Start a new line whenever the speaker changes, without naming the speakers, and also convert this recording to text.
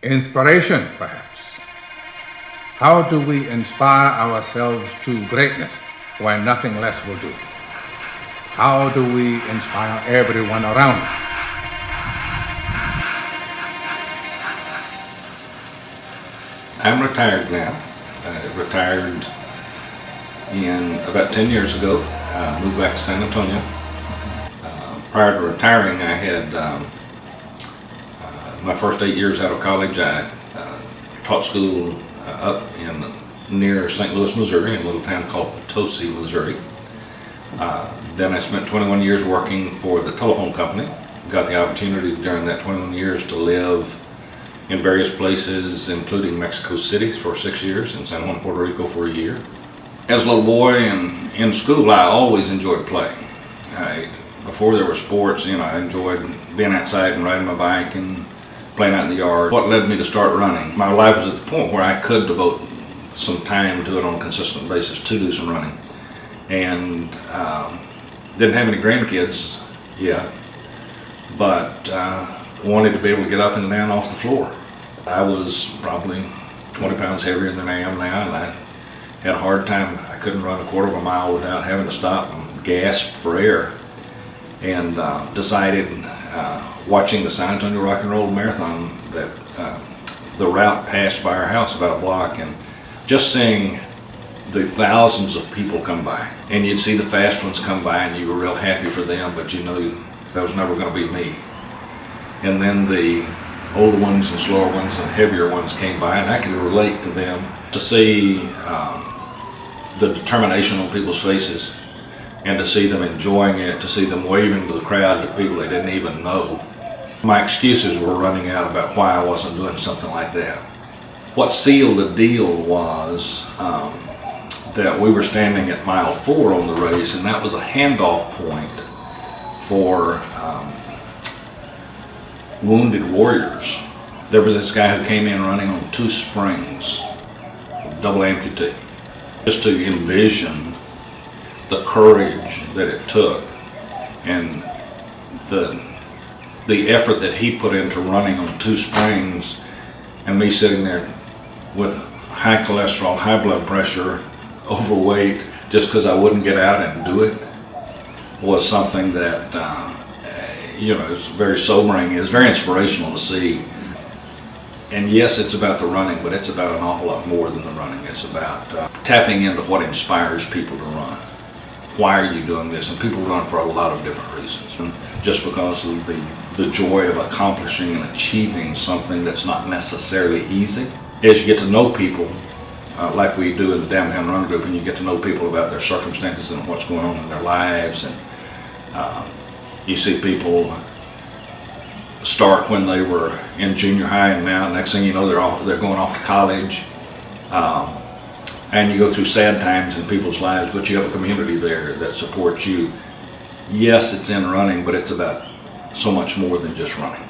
Inspiration, perhaps. How do we inspire ourselves to greatness when nothing less will do? How do we inspire everyone around us?
I'm retired now. I retired about 10 years ago. Moved back to San Antonio. Prior to retiring, I had my first 8 years out of college. I taught school up near St. Louis, Missouri, in a little town called Potosi, Missouri. Then I spent 21 years working for the telephone company. Got the opportunity during that 21 years to live in various places, including Mexico City for 6 years and San Juan, Puerto Rico for a year. As a little boy and in school, I always enjoyed playing. Before there were sports, I enjoyed being outside and riding my bike and playing out in the yard. What led me to start running? My life was at the point where I could devote some time to it on a consistent basis to do some running. And didn't have any grandkids yet, but wanted to be able to get up and down off the floor. I was probably 20 pounds heavier than I am now, and I had a hard time. I couldn't run a quarter of a mile without having to stop and gasp for air. And decided, watching the San Antonio Rock and Roll Marathon, that the route passed by our house about a block, and just seeing the thousands of people come by, and you'd see the fast ones come by and you were real happy for them, but you know that was never going to be me. And then the older ones and slower ones and heavier ones came by, and I could relate to them. To see the determination on people's faces, and to see them enjoying it, to see them waving to the crowd, to people they didn't even know. My excuses were running out about why I wasn't doing something like that. What sealed the deal was that we were standing at mile 4 on the race, and that was a handoff point for wounded warriors. There was this guy who came in running on 2 springs, double amputee. Just to envision the courage that it took and the effort that he put into running on 2 springs, and me sitting there with high cholesterol, high blood pressure, overweight, just because I wouldn't get out and do it, was something that it's very sobering. It's very inspirational to see. And yes, it's about the running, but it's about an awful lot more than the running. It's about tapping into what inspires people to run. Why are you doing this? And people run for a lot of different reasons. And just because of the joy of accomplishing and achieving something that's not necessarily easy. As you get to know people, like we do in the Downtown Run Group, and you get to know people about their circumstances and what's going on in their lives, and you see people start when they were in junior high, and now next thing you know they're going off to college, and you go through sad times in people's lives, but you have a community there that supports you. Yes, it's in running, but it's about so much more than just running.